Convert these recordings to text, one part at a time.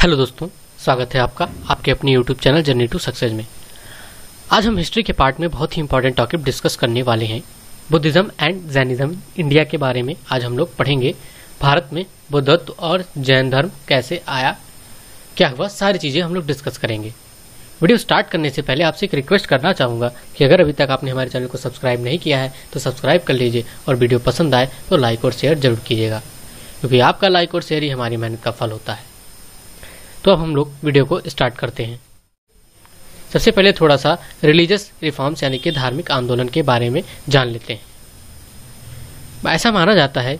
Hello दोस्तों, स्वागत है आपका आपके अपने YouTube channel journey to success में। आज हम हिस्ट्री के पार्ट में बहुत ही इंपॉर्टेंट टॉपिक डिस्कस करने वाले हैं। बुद्धिज्म एंड जैनिज्म इंडिया के बारे में आज हम लोग पढ़ेंगे। भारत में बुद्धत्व और जैन धर्म कैसे आया, क्या हुआ, सारी चीज़ें हम लोग डिस्कस करेंगे। वीडियो स्टार्ट करने से पहले आपसे एक रिक्वेस्ट करना चाहूँगा कि अगर अभी तक आपने हमारे चैनल को सब्सक्राइब नहीं किया है तो सब्सक्राइब कर लीजिए और वीडियो पसंद आए तो लाइक और शेयर जरूर कीजिएगा, क्योंकि आपका लाइक और शेयर ही हमारी मेहनत का फल होता है। तो अब हम लोग वीडियो को स्टार्ट करते हैं। सबसे पहले थोड़ा सा रिलीजियस रिफॉर्म्स यानी कि धार्मिक आंदोलन के बारे में जान लेते हैं। ऐसा माना जाता है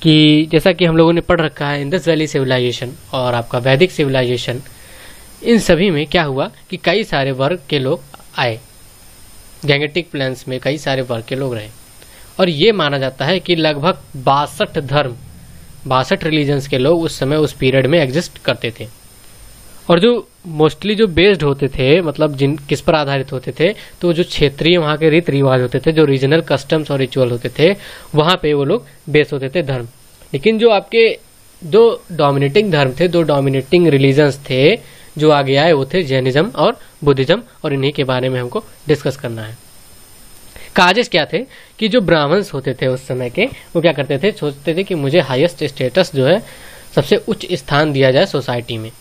कि जैसा कि हम लोगों ने पढ़ रखा है, इंडस वैली सिविलाइजेशन और आपका वैदिक सिविलाइजेशन, इन सभी में क्या हुआ कि कई सारे वर्ग के लोग आए। गैंगेटिक प्लेन्स में कई सारे वर्ग के लोग रहे और ये माना जाता है कि लगभग 62 रिलीजन्स के लोग उस समय उस पीरियड में एग्जिस्ट करते थे। और जो मोस्टली जो बेस्ड होते थे, मतलब जिन किस पर आधारित होते थे, तो जो क्षेत्रीय वहाँ के रीति रिवाज होते थे, जो रीजनल कस्टम्स और रिचुअल होते थे, वहाँ पे वो लोग बेस होते थे धर्म। लेकिन जो आपके दो डोमिनेटिंग धर्म थे, दो डोमिनेटिंग रिलीजन्स थे जो आगे आए, वो थे जैनिज्म और बुद्धिज्म, और इन्हीं के बारे में हमको डिस्कस करना है। काजेस क्या थे कि जो ब्राह्मण्स होते थे उस समय के, वो क्या करते थे, सोचते थे कि मुझे हाईएस्ट स्टेटस जो है, सबसे उच्च स्थान दिया जाए सोसाइटी में।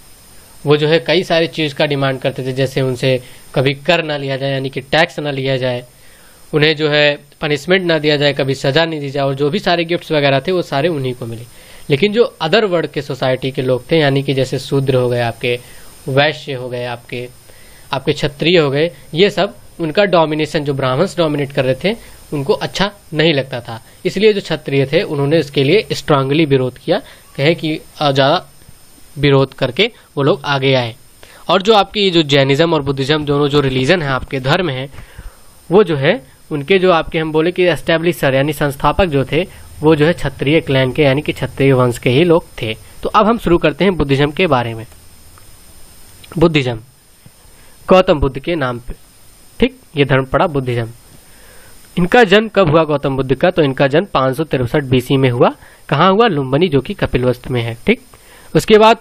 वो जो है कई सारी चीज़ का डिमांड करते थे, जैसे उनसे कभी कर ना लिया जाए यानी कि टैक्स ना लिया जाए, उन्हें जो है पनिशमेंट ना दिया जाए, कभी सजा नहीं दी जाए, और जो भी सारे गिफ्ट्स वगैरह थे वो सारे उन्हीं को मिले। लेकिन जो अदर वर्ग के सोसाइटी के लोग थे, यानी कि जैसे शूद्र हो गए, आपके वैश्य हो गए, आपके क्षत्रिय हो गए, ये सब उनका डोमिनेशन, जो ब्राह्मण्स डोमिनेट कर रहे थे, उनको अच्छा नहीं लगता था। इसलिए जो क्षत्रिय थे उन्होंने इसके लिए स्ट्रांगली विरोध किया, कहे कि ज़्यादा विरोध करके वो लोग आगे आए। और जो आपकी जो जैनिज्म और बुद्धिज्म दोनों जो रिलीजन है, आपके धर्म हैं, वो जो है उनके जो आपके हम बोले कि एस्टेब्लिशर यानी संस्थापक जो थे, वो जो है क्षत्रिय क्लैन के यानी कि क्षत्रिय वंश के ही लोग थे। तो अब हम शुरू करते हैं बुद्धिज्म के बारे में। बुद्धिज्म गौतम बुद्ध के नाम पे, ठीक, ये धर्म पड़ा बुद्धिज्म। इनका जन्म कब हुआ गौतम बुद्ध का? तो इनका जन्म 563 BC में हुआ। कहाँ हुआ? लुम्बिनी, जो कि कपिलवस्तु में है, ठीक। उसके बाद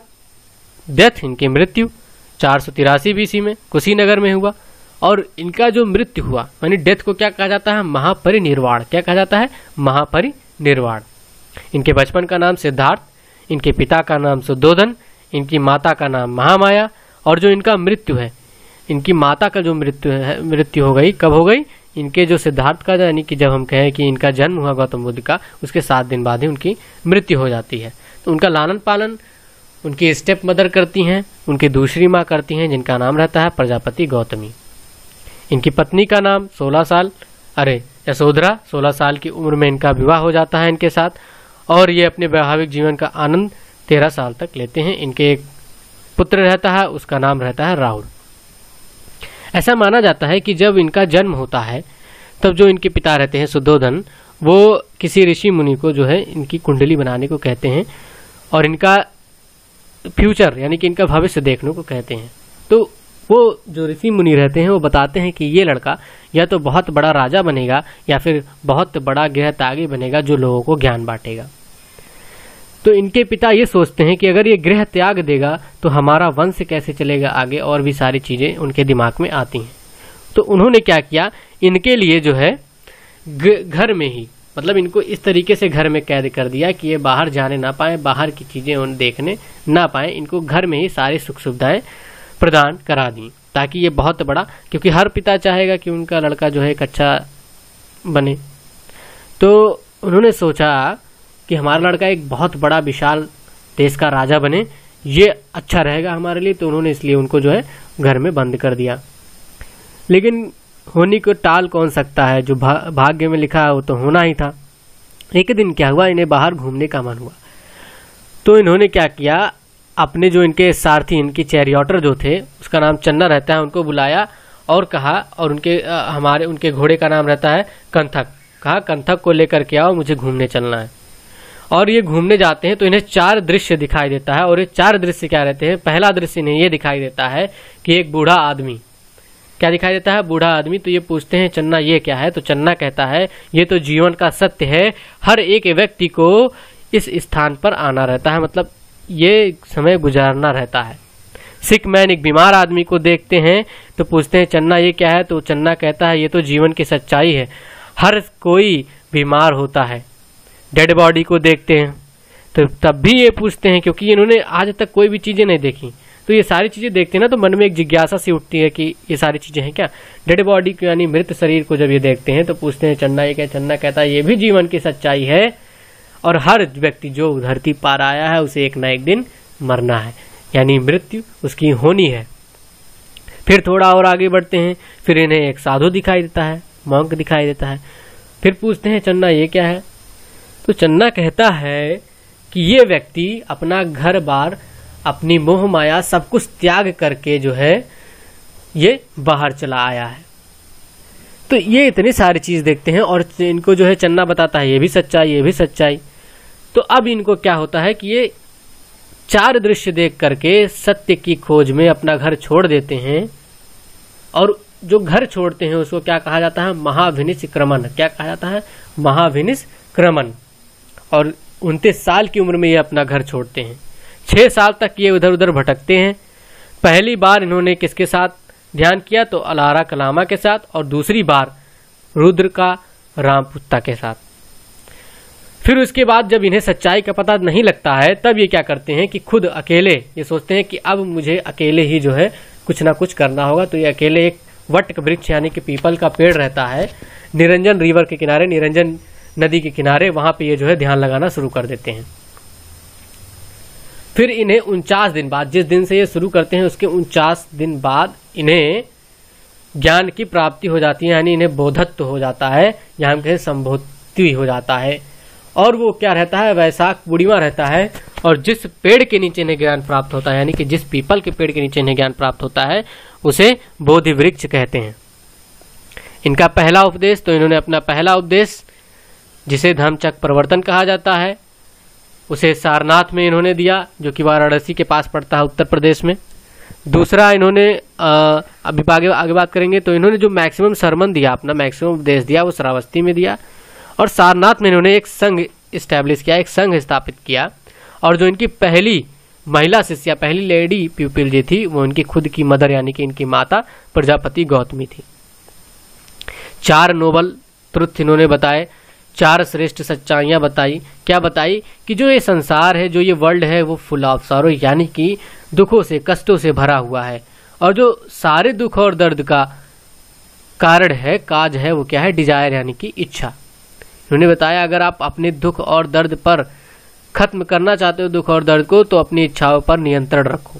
डेथ, इनकी मृत्यु 483 BC में कुशीनगर में हुआ। और इनका जो मृत्यु हुआ, यानी डेथ को क्या कहा जाता है? महापरिनिर्वाण। क्या कहा जाता है? महापरिनिर्वाण। इनके बचपन का नाम सिद्धार्थ, इनके पिता का नाम सुद्धोधन, इनकी माता का नाम महामाया। और जो इनका मृत्यु है, इनकी माता का जो मृत्यु हो गई, कब हो गई? इनके जो सिद्धार्थ का, यानी कि जब हम कहें कि इनका जन्म हुआ गौतम बुद्ध का, उसके 7 दिन बाद ही उनकी मृत्यु हो जाती है। तो उनका लालन पालन उनकी स्टेप मदर करती हैं, उनकी दूसरी माँ करती हैं, जिनका नाम रहता है प्रजापति गौतमी। इनकी पत्नी का नाम 16 साल की उम्र में इनका विवाह हो जाता है इनके साथ, और ये अपने वैवाहिक जीवन का आनंद 13 साल तक लेते हैं। इनके एक पुत्र रहता है, उसका नाम रहता है राहुल। ऐसा माना जाता है कि जब इनका जन्म होता है, तब जो इनके पिता रहते हैं सुद्धोधन, वो किसी ऋषि मुनि को जो है इनकी कुंडली बनाने को कहते हैं और इनका फ्यूचर यानी कि इनका भविष्य देखने को कहते हैं। तो वो जो ऋषि मुनि रहते हैं वो बताते हैं कि ये लड़का या तो बहुत बड़ा राजा बनेगा या फिर बहुत बड़ा गृह त्यागी बनेगा, जो लोगों को ज्ञान बांटेगा। तो इनके पिता ये सोचते हैं कि अगर ये गृह त्याग देगा तो हमारा वंश कैसे चलेगा आगे, और भी सारी चीज़ें उनके दिमाग में आती हैं। तो उन्होंने क्या किया, इनके लिए जो है घर में ही, मतलब इनको इस तरीके से घर में कैद कर दिया कि ये बाहर जाने ना पाए, बाहर की चीज़ें उन देखने ना पाए। इनको घर में ही सारी सुख सुविधाएं प्रदान करा दी, ताकि ये बहुत बड़ा, क्योंकि हर पिता चाहेगा कि उनका लड़का जो है एक अच्छा बने। तो उन्होंने सोचा कि हमारा लड़का एक बहुत बड़ा विशाल देश का राजा बने, ये अच्छा रहेगा हमारे लिए। तो उन्होंने इसलिए उनको जो है घर में बंद कर दिया। लेकिन होने को टाल कौन सकता है, जो भाग्य में लिखा है वो तो होना ही था। एक दिन क्या हुआ, इन्हें बाहर घूमने का मन हुआ। तो इन्होंने क्या किया, अपने जो इनके सारथी, इनकी चैरियॉटर जो थे, उसका नाम चन्ना रहता है, उनको बुलाया और कहा, और उनके घोड़े का नाम रहता है कंथक। कहा कंथक को लेकर के आओ, मुझे घूमने चलना है। और ये घूमने जाते हैं तो इन्हें 4 दृश्य दिखाई देता है। और ये 4 दृश्य क्या रहते हैं? पहला दृश्य इन्हें ये दिखाई देता है कि एक बूढ़ा आदमी, क्या दिखाई देता है? बूढ़ा आदमी। तो ये पूछते हैं चन्ना ये क्या है? तो चन्ना कहता है ये तो जीवन का सत्य है, हर एक व्यक्ति को इस स्थान पर आना रहता है, मतलब ये समय गुजारना रहता है। सिक मैन एक बीमार आदमी को देखते हैं तो पूछते हैं चन्ना ये क्या है, तो चन्ना कहता है ये तो जीवन की सच्चाई है, हर कोई बीमार होता है। डेड बॉडी को देखते हैं तो तब भी ये पूछते हैं, क्योंकि इन्होंने आज तक कोई भी चीज़ें नहीं देखी, तो ये सारी चीज़ें देखते हैं ना, तो मन में एक जिज्ञासा सी उठती है कि ये सारी चीज़ें हैं क्या। डेड बॉडी को यानी मृत शरीर को जब ये देखते हैं तो पूछते हैं चन्ना ये क्या, चन्ना कहता है ये भी जीवन की सच्चाई है और हर व्यक्ति जो धरती पार आया है उसे एक ना एक दिन मरना है, यानी मृत्यु उसकी होनी है। फिर थोड़ा और आगे बढ़ते हैं, फिर इन्हें एक साधु दिखाई देता है, मॉन्क दिखाई देता है। फिर पूछते हैं चन्ना ये क्या है, तो चन्ना कहता है कि ये व्यक्ति अपना घर बार, अपनी मोह माया सब कुछ त्याग करके जो है ये बाहर चला आया है। तो ये इतनी सारी चीज देखते हैं और इनको जो है चन्ना बताता है ये भी सच्चाई, ये भी सच्चाई। तो अब इनको क्या होता है कि ये 4 दृश्य देख करके सत्य की खोज में अपना घर छोड़ देते हैं, और जो घर छोड़ते हैं उसको क्या कहा जाता है, महाभिनिष्क्रमण। क्या कहा जाता है, महाभिनिष्क्रमण। और 29 साल की उम्र में ये अपना घर छोड़ते हैं। 6 साल तक ये उधर उधर भटकते हैं। पहली बार इन्होंने किसके साथ ध्यान किया, तो अलारा कलामा के साथ, और दूसरी बार रुद्र का रामपुत्ता के साथ। फिर उसके बाद जब इन्हें सच्चाई का पता नहीं लगता है तब ये क्या करते हैं कि खुद अकेले ये सोचते हैं कि अब मुझे अकेले ही जो है कुछ ना कुछ करना होगा। तो ये अकेले एक वट वृक्ष यानी कि पीपल का पेड़ रहता है निरंजन रिवर के किनारे, निरंजन नदी के किनारे, वहां पे ये जो है ध्यान लगाना शुरू कर देते हैं। फिर इन्हें 49 दिन बाद, जिस दिन से ये शुरू करते हैं उसके 49 दिन बाद इन्हें ज्ञान की प्राप्ति हो जाती है, यानी इन्हें बोधत्व हो जाता है, यहाँ हम कहें संबोधि हो जाता है। और वो क्या रहता है, वैशाख पूर्णिमा रहता है, और जिस पेड़ के नीचे इन्हें ज्ञान प्राप्त होता है, यानी कि जिस पीपल के पेड़ के नीचे इन्हें ज्ञान प्राप्त होता है उसे बोधि वृक्ष कहते हैं। इनका पहला उपदेश, तो इन्होंने अपना पहला उपदेश जिसे धम्मचक्र प्रवर्तन कहा जाता है उसे सारनाथ में इन्होंने दिया, जो कि वाराणसी के पास पड़ता है उत्तर प्रदेश में। दूसरा इन्होंने अभी आगे बात करेंगे, तो इन्होंने जो मैक्सिमम सरमन दिया, अपना मैक्सिमम उपदेश दिया वो श्रावस्ती में दिया। और सारनाथ में इन्होंने एक संघ इस्टेब्लिश किया, एक संघ स्थापित किया। और जो इनकी पहली महिला शिष्या, पहली लेडी प्यूपिल जी थी, वो इनकी खुद की मदर यानी कि इनकी माता प्रजापति गौतमी थी। 4 नोबल ट्रुथ इन्होंने बताए, 4 श्रेष्ठ सच्चाइयां बताई। क्या बताई कि जो ये संसार है, जो ये वर्ल्ड है, वो फुल ऑफ सॉरो यानी कि दुखों से, कष्टों से भरा हुआ है। और जो सारे दुख और दर्द का कारण है, काज है, वो क्या है, डिजायर यानी कि इच्छा। उन्होंने बताया अगर आप अपने दुख और दर्द पर खत्म करना चाहते हो दुख और दर्द को, तो अपनी इच्छाओं पर नियंत्रण रखो।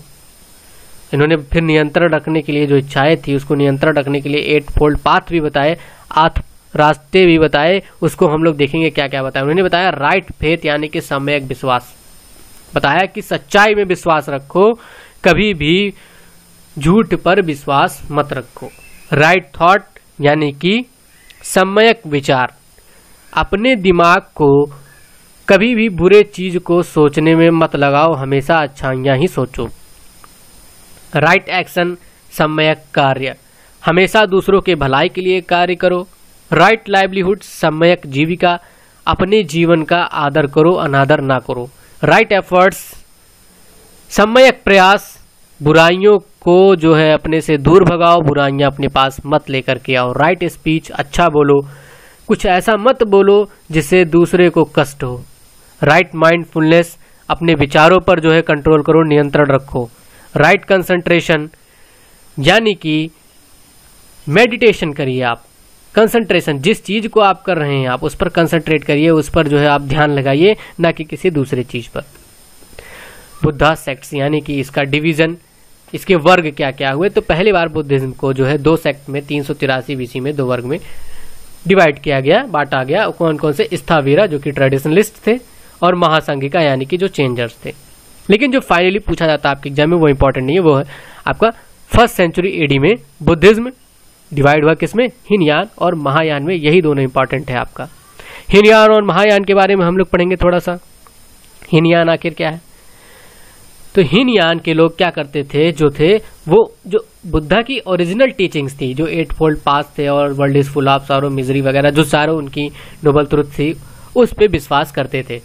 इन्होंने फिर नियंत्रण रखने के लिए जो इच्छाएं थी उसको नियंत्रण रखने के लिए 8 फोल्ड पाथ भी बताए, 8 रास्ते भी बताए। उसको हम लोग देखेंगे क्या क्या बताया। उन्होंने बताया राइट फेथ यानी कि सम्यक विश्वास, बताया कि सच्चाई में विश्वास रखो, कभी भी झूठ पर विश्वास मत रखो। राइट थॉट यानी कि सम्यक विचार, अपने दिमाग को कभी भी बुरे चीज को सोचने में मत लगाओ, हमेशा अच्छाइयां ही सोचो। राइट एक्शन सम्यक कार्य, हमेशा दूसरों के भलाई के लिए कार्य करो। राइट लाइवलीहुड सम्यक जीविका, अपने जीवन का आदर करो, अनादर ना करो। राइट एफर्ट्स सम्यक प्रयास, बुराइयों को जो है अपने से दूर भगाओ, बुराइयां अपने पास मत लेकर के आओ। राइट स्पीच, अच्छा बोलो, कुछ ऐसा मत बोलो जिससे दूसरे को कष्ट हो। राइट माइंडफुलनेस, अपने विचारों पर जो है कंट्रोल करो, नियंत्रण रखो। राइट कंसंट्रेशन यानी कि मेडिटेशन करिए आप, कंसंट्रेशन, जिस चीज को आप कर रहे हैं आप उस पर कंसंट्रेट करिए, उस पर जो है आप ध्यान लगाइए, ना कि किसी दूसरे चीज पर। बुद्धा सेक्ट्स यानी कि इसका डिवीजन, इसके वर्ग क्या क्या हुए, तो पहली बार बुद्धिज्म को जो है 2 सेक्ट में 383 बीसी में 2 वर्ग में डिवाइड किया गया, बांटा गया। कौन कौन से, स्थावीरा जो कि ट्रेडिशनलिस्ट थे, और महासंघिका यानी कि जो चेंजर्स थे। लेकिन जो फाइनली पूछा जाता है आपके एग्जाम में वो इंपॉर्टेंट नहीं है, वो है आपका 1st सेंचुरी एडी में बुद्धिज्म डिवाइड हुआ किसमें, हीनयान और महायान में। यही दोनों इंपॉर्टेंट है आपका। हीनयान और महायान के बारे में हम लोग पढ़ेंगे थोड़ा सा। हीनयान आखिर क्या है, तो हीनयान के लोग क्या करते थे, जो थे वो जो बुद्धा की ओरिजिनल टीचिंग्स थी, जो 8 फोल्ड पाथ थे और world is full of sorrow misery वगैरह, जो सारों उनकी नोबल ट्रुथ थी, उस पे विश्वास करते थे।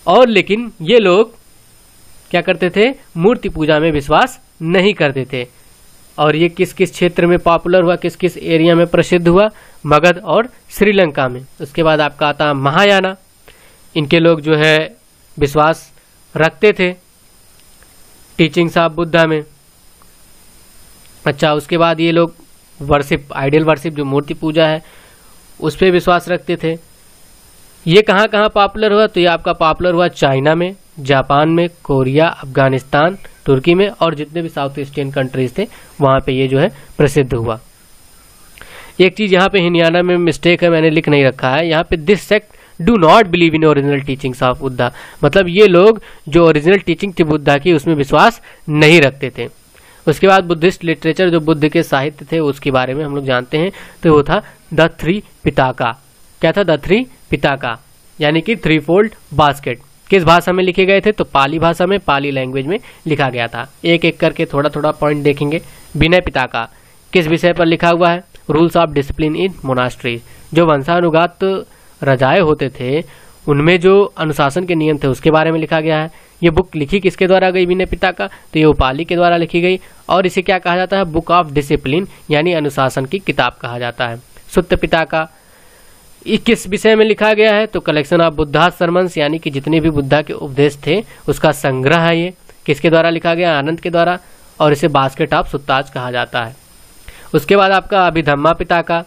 और लेकिन ये लोग क्या करते थे, मूर्ति पूजा में विश्वास नहीं करते थे। और ये किस किस क्षेत्र में पॉपुलर हुआ, किस किस एरिया में प्रसिद्ध हुआ, मगध और श्रीलंका में। उसके बाद आपका आता महायाना, इनके लोग जो है विश्वास रखते थे टीचिंग्स ऑफ बुद्धा में। अच्छा, उसके बाद ये लोग वर्शिप, आइडियल वर्शिप जो मूर्ति पूजा है उस पर विश्वास रखते थे। ये कहाँ कहाँ पॉपुलर हुआ, तो ये आपका पॉपुलर हुआ चाइना में, जापान में, कोरिया, अफगानिस्तान, तुर्की में, और जितने भी साउथ एशियन कंट्रीज थे वहाँ पे ये जो है प्रसिद्ध हुआ। एक चीज़ यहाँ पे हिनियाना में मिस्टेक है, मैंने लिख नहीं रखा है यहाँ पे, this sect do not believe in original teachings of Buddha. मतलब ये लोग जो ओरिजिनल टीचिंग थी बुद्धा की उसमें विश्वास नहीं रखते थे। उसके बाद बुद्धिस्ट लिटरेचर, जो बुद्ध के साहित्य थे उसके बारे में हम लोग जानते हैं, तो वो था द थ्री पिताका। क्या था, द थ्री पिताका, यानी कि थ्री फोल्ड बास्केट। किस भाषा में लिखे गए थे, तो पाली भाषा में, पाली लैंग्वेज में लिखा गया था। एक एक करके थोड़ा थोड़ा पॉइंट देखेंगे। विनय पिताका किस विषय पर लिखा हुआ है, rules of discipline in monastery. जो वंशानुगत रजाए होते थे उनमें जो अनुशासन के नियम थे उसके बारे में लिखा गया है। ये बुक लिखी किसके द्वारा गई, विनय पिताका, तो ये उपाली के द्वारा लिखी गई। और इसे क्या कहा जाता है, बुक ऑफ डिसिप्लिन, यानी अनुशासन की किताब कहा जाता है। सुत्त पिताका किस विषय में लिखा गया है, तो कलेक्शन ऑफ बुद्धा सरमन्स, यानी कि जितने भी बुद्धा के उपदेश थे उसका संग्रह है। ये किसके द्वारा लिखा गया, आनंद के द्वारा, और इसे बास्केट ऑफ सुत्ताज कहा जाता है। उसके बाद आपका अभिधम्मा पिताका,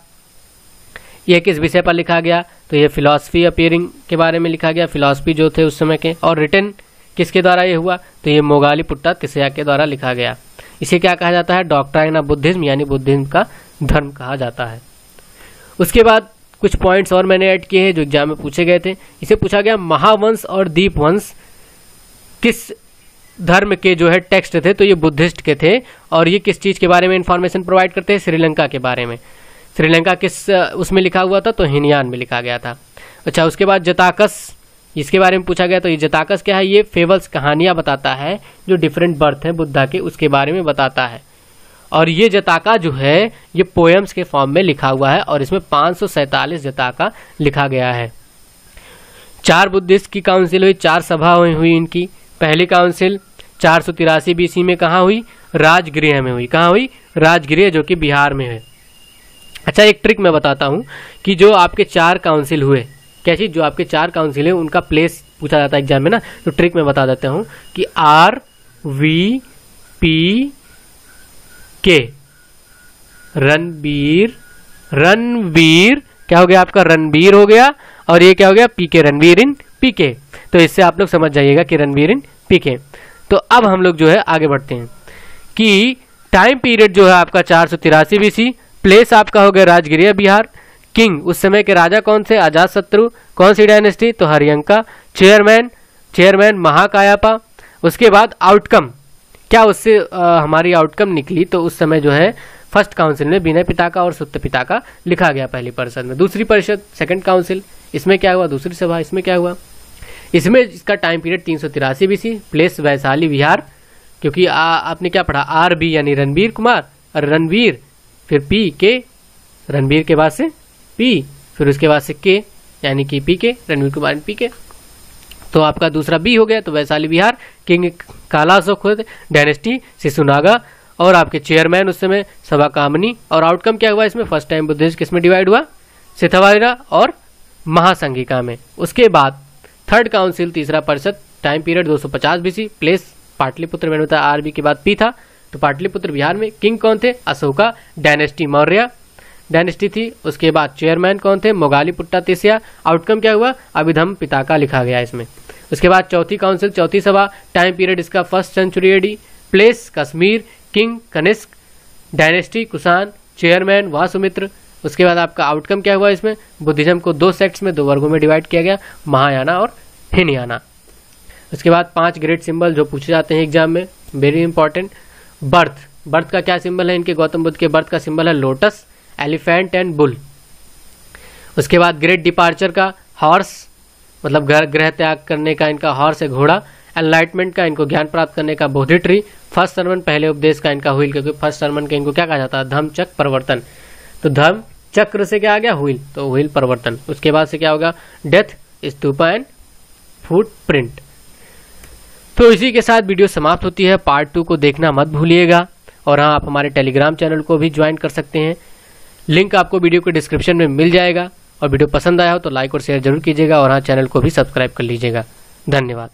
यह किस विषय पर लिखा गया, तो ये फिलॉसफी अपीयरिंग के बारे में लिखा गया, फिलॉसफी जो थे उस समय के। और रिटन किसके द्वारा ये हुआ, तो ये मोगालीपुट्टा तिसया के द्वारा लिखा गया। इसे क्या कहा जाता है, डॉक्ट्राइन ऑफ बुद्धिज्म, यानी बुद्धिज्म का धर्म कहा जाता है। उसके बाद कुछ पॉइंट्स और मैंने ऐड किए हैं जो एग्जाम में पूछे गए थे। इसे पूछा गया महावंश और दीपवंश किस धर्म के जो है टेक्स्ट थे, तो ये बुद्धिस्ट के थे। और ये किस चीज के बारे में इंफॉर्मेशन प्रोवाइड करते हैं, श्रीलंका के बारे में। श्रीलंका किस उसमें लिखा हुआ था, तो हिनयान में लिखा गया था। अच्छा, उसके बाद जताकस, इसके बारे में पूछा गया, तो ये जताकस क्या है, ये फेबल्स, कहानियां बताता है जो डिफरेंट बर्थ है बुद्धा के उसके बारे में बताता है। और ये जताका जो है ये पोएम्स के फॉर्म में लिखा हुआ है और इसमें 547 जताका लिखा गया है। 4 बुद्धिस्ट की काउंसिल हुई, 4 सभा हुई इनकी। पहली काउंसिल 483 BC में कहाँ हुई, राजगृह में हुई। कहाँ हुई, राजगृह, जो कि बिहार में है। अच्छा, एक ट्रिक मैं बताता हूँ कि जो आपके 4 काउंसिल हुए, क्या चीज, जो आपके 4 काउंसिल है उनका प्लेस पूछा जाता है एग्जाम में ना, तो ट्रिक मैं बता देता हूँ कि RVPK, रणवीर क्या हो गया आपका, रणवीर हो गया। और ये क्या हो गया, PK, रणवीर इन PK। तो इससे आप लोग समझ जाइएगा कि रणवीर इन PK। तो अब हम लोग जो है आगे बढ़ते हैं कि टाइम पीरियड जो है आपका 483 BC, प्लेस आपका हो गया राजगृह बिहार। किंग, उस समय के राजा कौन थे, अजात शत्रु। कौन सी डायनेस्टी, तो हरियंका। चेयरमैन महाकायापा। उसके बाद आउटकम, क्या उससे हमारी आउटकम निकली, तो उस समय जो है फर्स्ट काउंसिल में विनय पिताका और सुत्त पिताका लिखा गया पहली परिषद में। दूसरी परिषद सेकंड काउंसिल, इसमें क्या हुआ, दूसरी सभा, इसमें क्या हुआ, इसमें इसका time period 383 BC, place Vaishali Bihar. क्योंकि आपने क्या पढ़ा, RB यानी रणबीर कुमार, और रणवीर, फिर PK, रणबीर के बाद से P, फिर उसके बाद से K यानी कि PK, रणबीर कुमार PK। तो आपका दूसरा B हो गया, तो वैशाली बिहार। King Kalashoka, dynasty Shishunaga. और आपके चेयरमैन उस समय सभा कामनी। और आउटकम क्या हुआ इसमें, फर्स्ट टाइम बुद्धिज्म किसमें डिवाइड हुआ, सिथावाइरा और महासंघिका में। उसके बाद थर्ड काउंसिल, तीसरा परिषद, time period 250 BC, place Pataliputra, मैंने बताया RB के बाद P था, तो पाटलिपुत्र बिहार में। किंग कौन थे, अशोका, डायनेस्टी मौर्य डायनेस्टी थी। उसके बाद चेयरमैन कौन थे, मोगालीपुट्टा तिसया। आउटकम क्या हुआ, अभिधम पिताका लिखा गया इसमें। उसके बाद चौथी काउंसिल, चौथी सभा, टाइम पीरियड इसका 1st century AD, place Kashmir, king Kanishka, dynasty Kushan, chairman Vasumitra. उसके बाद आपका आउटकम क्या हुआ इसमें, बुद्धिज्म को 2 सेक्ट्स में, 2 वर्गों में डिवाइड किया गया, महायाना और हिनयाना। उसके बाद 5 ग्रेट सिंबल जो पूछे जाते हैं एग्जाम में, वेरी इंपॉर्टेंट। बर्थ का क्या सिंबल है इनके, गौतम बुद्ध के बर्थ का सिंबल है लोटस, एलिफेंट एंड बुल। उसके बाद ग्रेट डिपार्चर का हॉर्स, मतलब ग्रह त्याग करने का इनका हॉर्स है, घोड़ा। एनलाइटमेंट का इनको ज्ञान प्राप्त करने का बोधि ट्री। फर्स्ट सरमन, पहले उपदेश का इनका हुईल, क्योंकि फर्स्ट सरमन के इनको क्या कहा जाता है, धम्म चक्र परिवर्तन। तो धम्म चक्र से क्या आ गया, हुईल, तो हुईल परिवर्तन। उसके बाद से क्या होगा, डेथ, स्तूपा एंड फुटप्रिंट। तो इसी के साथ वीडियो समाप्त होती है। पार्ट 2 को देखना मत भूलिएगा। और हाँ, आप हमारे टेलीग्राम चैनल को भी ज्वाइन कर सकते हैं, लिंक आपको वीडियो के डिस्क्रिप्शन में मिल जाएगा। और वीडियो पसंद आया हो तो लाइक और शेयर जरूर कीजिएगा। और हाँ, चैनल को भी सब्सक्राइब कर लीजिएगा। धन्यवाद।